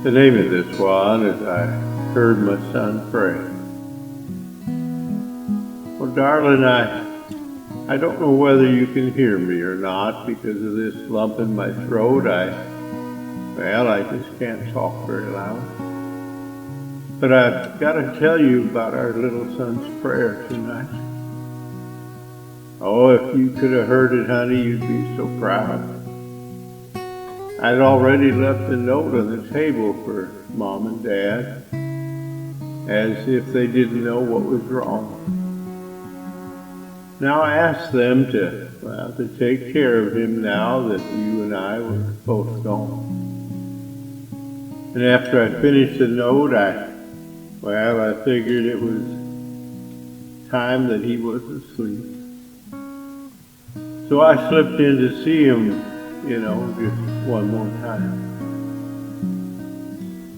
The name of this one is I Heard My Son Pray. Well, darling, I don't know whether you can hear me or not because of this lump in my throat. I just can't talk very loud. But I've got to tell you about our little son's prayer tonight. Oh, if you could have heard it, honey, you'd be so proud. I'd already left a note on the table for Mom and Dad, as if they didn't know what was wrong. Now I asked them to take care of him now that you and I were both gone. And after I finished the note, I figured it was time that he was asleep. So I slipped in to see him, just one more time.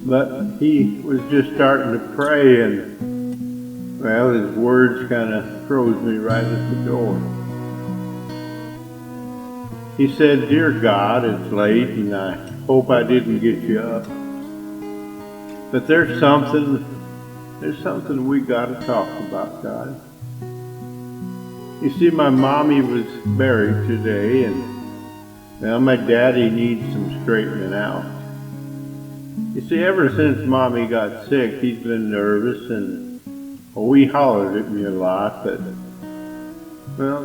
But he was just starting to pray, and his words kind of froze me right at the door. He said, "Dear God, it's late, and I hope I didn't get you up. But there's something we got to talk about, God. You see, my mommy was buried today, and my daddy needs some straightening out. You see, ever since Mommy got sick, he's been nervous, and he hollered at me a lot, but,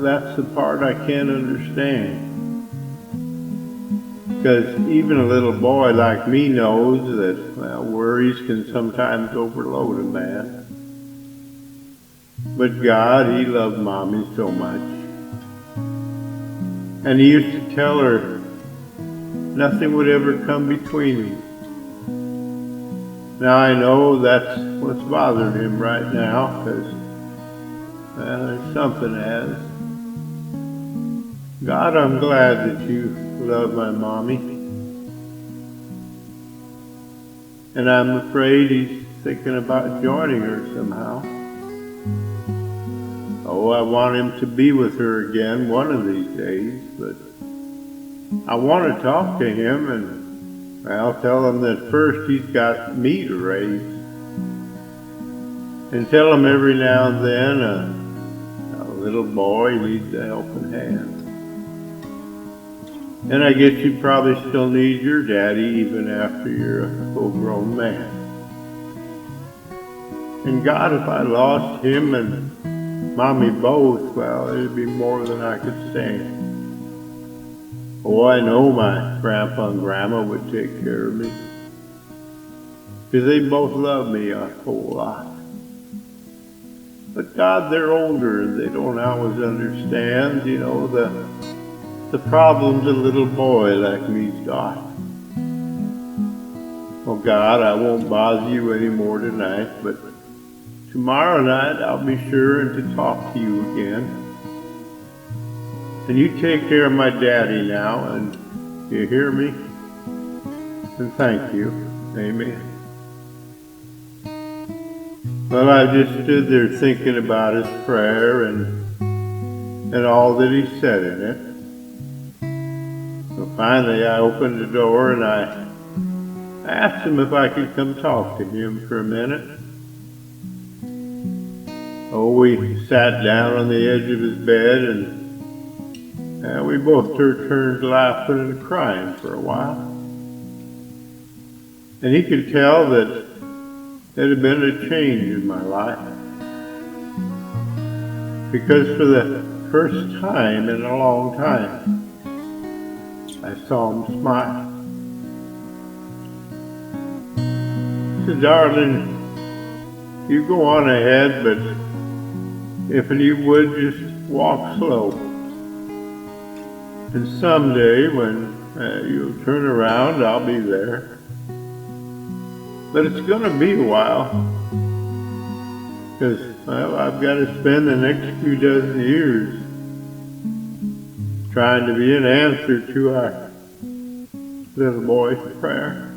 that's the part I can't understand. Because even a little boy like me knows that, worries can sometimes overload a man. But God, He loved Mommy so much. And He used to tell her nothing would ever come between me. Now I know that's what's bothering him right now, because there's something as. God, I'm glad that you love my mommy. And I'm afraid he's thinking about joining her somehow. Oh, I want him to be with her again one of these days, but I want to talk to him, and I'll tell him that first he's got me to raise. And tell him every now and then a little boy needs a helping hand. And I guess you probably still need your daddy even after you're a full-grown man. And God, if I lost him and Mommy both, it'd be more than I could stand. Oh, I know my grandpa and grandma would take care of me, because they both love me a whole lot. But God, they're older and they don't always understand, the problems a little boy like me's got. Oh God, I won't bother you anymore tonight, but tomorrow night I'll be sure to talk to you again. And you take care of my daddy now, and you hear me? And thank you. Amen. Well, I just stood there thinking about his prayer and all that he said in it. So finally I opened the door and I asked him if I could come talk to him for a minute. Oh, we sat down on the edge of his bed, and we both took turns laughing and crying for a while. And he could tell that there had been a change in my life. Because for the first time in a long time, I saw him smile. He said, "Darling, you go on ahead, but if you would just walk slow. And someday when you'll turn around, I'll be there. But it's going to be a while, because I've got to spend the next few dozen years trying to be an answer to our little boy's prayer."